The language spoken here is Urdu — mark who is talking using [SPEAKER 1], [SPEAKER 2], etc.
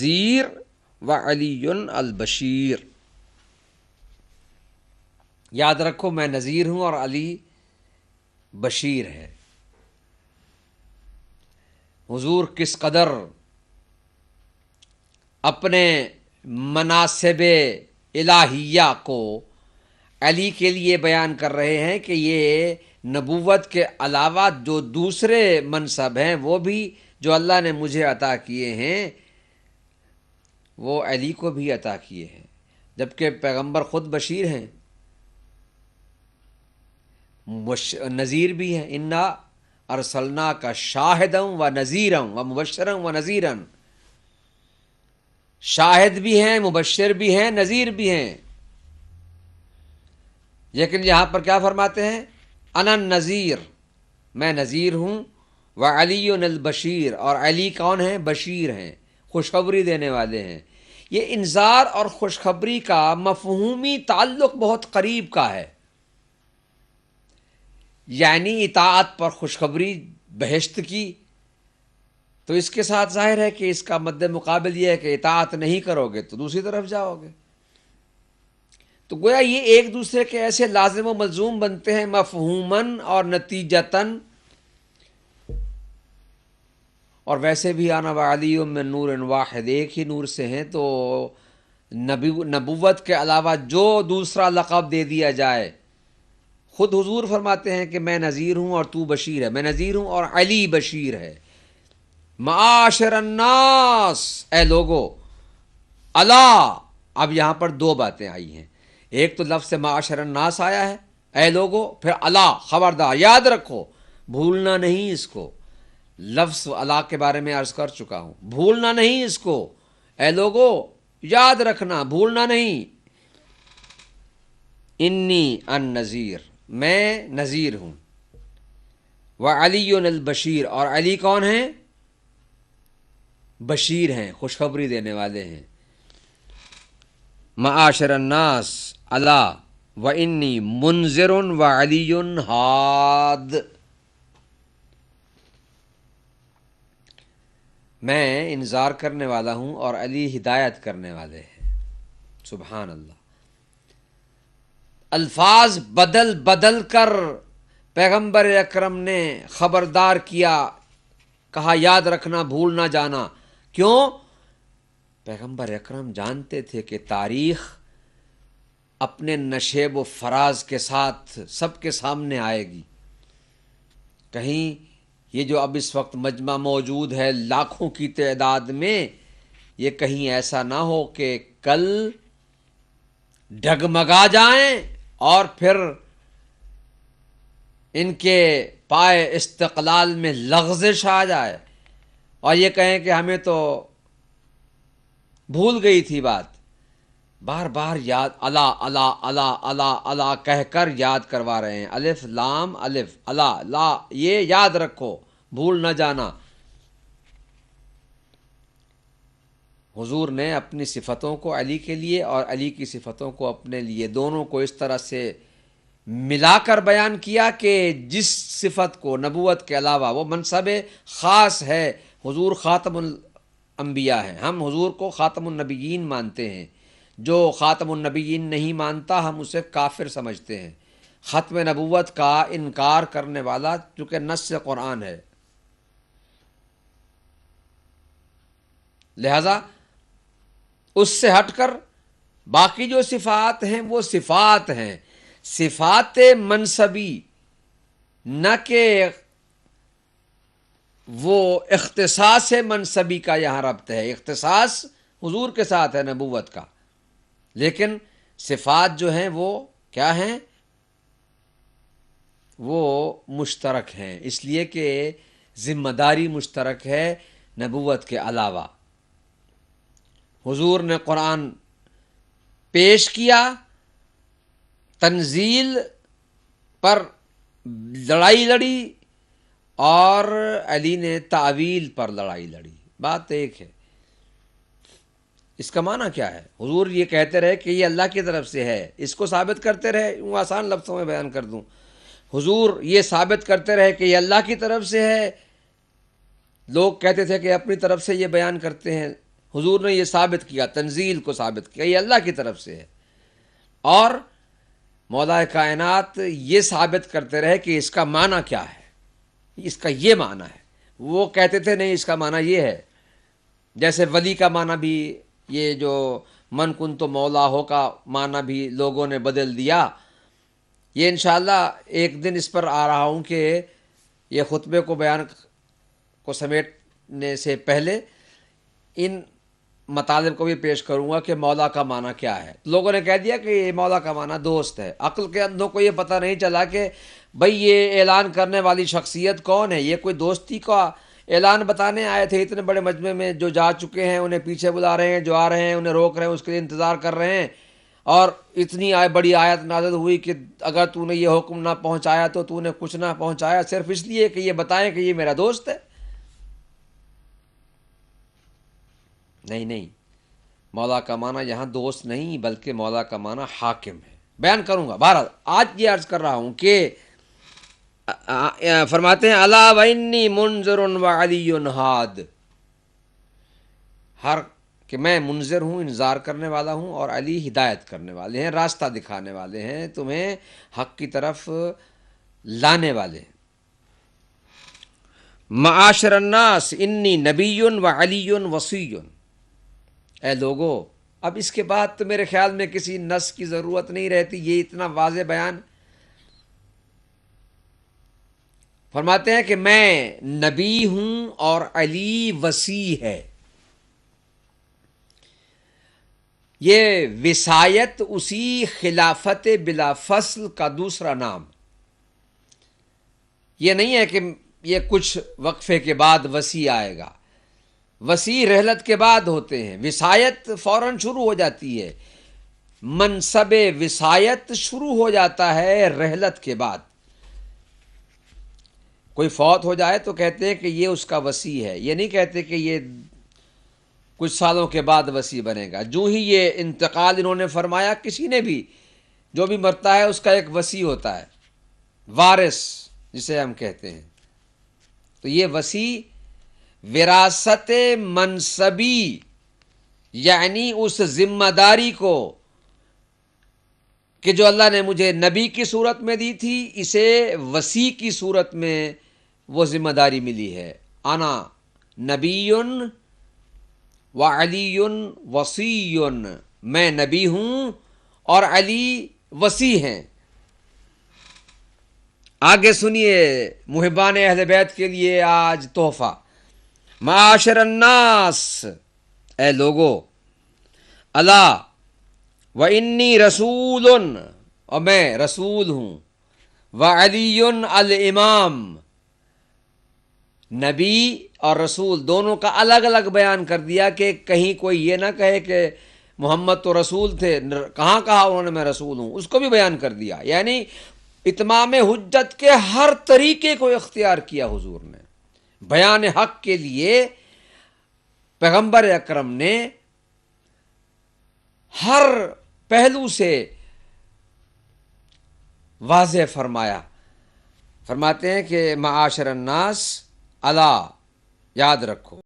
[SPEAKER 1] نذیر و علی البشیر. یاد رکھو میں نذیر ہوں اور علی بشیر ہے. حضور کس قدر اپنے مناصب الہیہ کو علی کے لیے بیان کر رہے ہیں کہ یہ نبوت کے علاوہ جو دوسرے منصب ہیں وہ بھی جو اللہ نے مجھے عطا کیے ہیں وہ علی کو بھی عطا کیے ہیں، جبکہ پیغمبر خود بشیر ہیں، نذیر بھی ہیں. انا ارسلناک شاہدا و نذیرا و مبشرا و نذیرا. شاہد بھی ہیں، مبشر بھی ہیں، نذیر بھی ہیں. لیکن یہاں پر کیا فرماتے ہیں؟ انا النذیر، میں نذیر ہوں، و علی البشیر، اور علی کون ہیں؟ بشیر ہیں، خوشخبری دینے والے ہیں. یہ انذار اور خوشخبری کا مفہومی تعلق بہت قریب کا ہے. یعنی اطاعت پر خوشخبری بہشت کی، تو اس کے ساتھ ظاہر ہے کہ اس کا مد مقابل یہ ہے کہ اطاعت نہیں کرو گے تو دوسری طرف جاؤ گے. تو گویا یہ ایک دوسرے کے ایسے لازم و ملزوم بنتے ہیں مفہوماً اور نتیجتاً. اور ویسے بھی انا وعلی من نور واحد، ایک ہی نور سے ہیں، تو نبوت کے علاوہ جو دوسرا لقب دے دیا جائے، خود حضور فرماتے ہیں کہ میں نذیر ہوں اور تو بشیر ہے، میں نذیر ہوں اور علی بشیر ہے. معاشر الناس، اے لوگو، الا. اب یہاں پر دو باتیں آئی ہیں، ایک تو لفظ معاشر الناس آیا ہے، اے لوگو، پھر الا، خبردار، یاد رکھو، بھولنا نہیں اس کو. لفظ الا کے بارے میں عرض کر چکا ہوں، بھولنا نہیں اس کو. اے لوگو، یاد رکھنا، بھولنا نہیں. انی النذیر، میں نذیر ہوں، وعلی البشیر، اور علی کون ہیں؟ بشیر ہیں، خوشخبری دینے والے ہیں. معاشر الناس الا وانی منذر وعلی ہاد. میں انذار کرنے والا ہوں اور علی ہدایت کرنے والے ہیں. سبحان اللہ. الفاظ بدل بدل کر پیغمبر اکرم نے خبردار کیا، کہا یاد رکھنا، بھول نہ جانا. کیوں؟ پیغمبر اکرم جانتے تھے کہ تاریخ اپنے نشیب و فراز کے ساتھ سب کے سامنے آئے گی. کہیں یہ جو اب اس وقت مجمع موجود ہے لاکھوں کی تعداد میں، یہ کہیں ایسا نہ ہو کہ کل ڈگمگا جائیں اور پھر ان کے پائے استقلال میں لغزش آ جائے اور یہ کہیں کہ ہمیں تو بھول گئی تھی بات. بار بار یاد، الا الا الا الا الا کہہ کر یاد کروا رہے ہیں. الف لام الف، الا لا، یہ یاد رکھو، بھول نہ جانا. حضور نے اپنی صفتوں کو علی کے لیے اور علی کی صفتوں کو اپنے لیے، دونوں کو اس طرح سے ملا کر بیان کیا کہ جس صفت کو نبوت کے علاوہ وہ منصب خاص ہے. حضور خاتم الانبیاء ہیں، ہم حضور کو خاتم النبیین مانتے ہیں. جو خاتم النبیین نہیں مانتا ہم اسے کافر سمجھتے ہیں. ختم نبوت کا انکار کرنے والا، چونکہ نص قرآن ہے، لہذا اس سے ہٹ کر باقی جو صفات ہیں وہ صفات ہیں، صفات منصبی، نہ کہ وہ اختصاص منصبی کا یہاں ربط ہے. اختصاص حضور کے ساتھ ہے نبوت کا، لیکن صفات جو ہیں وہ کیا ہیں؟ وہ مشترک ہیں، اس لیے کہ ذمہ داری مشترک ہے نبوت کے علاوہ. حضور نے قرآن پیش کیا، تنزیل پر لڑائی لڑی، اور علی نے تعویل پر لڑائی لڑی. بات ایک ہے. اس کا معنی کیا ہے؟ حضور یہ کہتے رہے کہ یہ اللہ کی طرف سے ہے، اس کو ثابت کرتے رہے. یوں آسان لفظوں میں بیان کر دوں، حضور یہ ثابت کرتے رہے کہ یہ اللہ کی طرف سے ہے. لوگ کہتے تھے کہ اپنی طرف سے یہ بیان کرتے ہیں، حضور نے یہ ثابت کیا، تنزیل کو ثابت کیا، یہ اللہ کی طرف سے ہے، اور مولا کائنات یہ ثابت کرتے رہے کہ اس کا معنی کیا ہے، اس کا یہ معنی ہے۔ وہ کہتے تھے نہیں اس کا معنی یہ ہے، جیسے ولی کا معنی بھی، یہ جو من کن تو مولا ہو کا معنی بھی لوگوں نے بدل دیا۔ یہ انشاءاللہ ایک دن اس پر آ رہا ہوں کہ یہ خطبے کو بیان کو سمیٹنے سے پہلے ان مطالب کو بھی پیش کروں گا کہ مولا کا معنی کیا ہے۔ لوگوں نے کہہ دیا کہ یہ مولا کا معنی دوست ہے، عقل کے اندھوں کو یہ پتہ نہیں چلا کہ بھئی یہ اعلان کرنے والی شخصیت کون ہے۔ یہ کوئی دوستی کا اعلان بتانے آئے تھے اتنے بڑے مجمع میں، جو جا چکے ہیں انہیں پیچھے بلا رہے ہیں، جو آ رہے ہیں انہیں روک رہے ہیں، اس کے لیے انتظار کر رہے ہیں، اور اتنی بڑی آیت نازل ہوئی کہ اگر تو نے یہ حکم نہ پہنچایا تو تو نے کچھ نہ پہنچایا، صرف اس لیے کہ یہ بتائیں کہ یہ میرا دوست ہے۔ نہیں، مولا کا معنی یہاں دوست نہیں بلکہ مولا کا معنی حاکم ہے، بیان کروں گا۔ بہرحال آج یہ عرض کر رہا ہوں کہ فرماتے ہیں الا وانی منذر وعلی ہاد، کہ میں منذر ہوں، انذار کرنے والا ہوں، اور علی ہدایت کرنے والے ہیں، راستہ دکھانے والے ہیں، تمہیں حق کی طرف لانے والے ہیں۔ معاشر الناس انی نبی وعلی وصی، اے لوگو، اب اس کے بعد تو میرے خیال میں کسی نص کی ضرورت نہیں رہتی، یہ اتنا واضح بیان۔ فرماتے ہیں کہ میں نبی ہوں اور علی وصی ہے۔ یہ وصایت اسی خلافت بلا فصل کا دوسرا نام۔ یہ نہیں ہے کہ یہ کچھ وقفے کے بعد وصی آئے گا، وصی رحلت کے بعد ہوتے ہیں، وصایت فوراً شروع ہو جاتی ہے، منصب وصایت شروع ہو جاتا ہے رحلت کے بعد۔ کوئی فوت ہو جائے تو کہتے ہیں کہ یہ اس کا وصی ہے، یہ نہیں کہتے کہ یہ کچھ سالوں کے بعد وصی بنے گا۔ جو ہی یہ انتقال انہوں نے فرمایا، کسی نے بھی جو بھی مرتا ہے اس کا ایک وصی ہوتا ہے، وارث جسے ہم کہتے ہیں۔ تو یہ وصی وراثت منصبی، یعنی اس ذمہ داری کو کہ جو اللہ نے مجھے نبی کی صورت میں دی تھی، اسے وصی کی صورت میں وہ ذمہ داری ملی ہے۔ انا نبی وعلی وصی، میں نبی ہوں اور علی وصی ہیں۔ آگے سنیے محبان اہل بیت کے لیے آج تحفہ۔ معاشر الناس، اے لوگو، الا وانی رسول، اور میں رسول ہوں، وعلی الامام، نبی اور رسول دونوں کا الگ الگ بیان کر دیا کہ کہیں کوئی یہ نہ کہے کہ محمد تو رسول تھے، کہاں کہا انہوں نے میں رسول ہوں، اس کو بھی بیان کر دیا۔ یعنی اتمام حجت کے ہر طریقے کو اختیار کیا حضور نے، بیان حق کے لیے پیغمبر اکرم نے ہر پہلو سے واضح فرمایا۔ فرماتے ہیں کہ معاشر الناس، الا، یاد رکھو،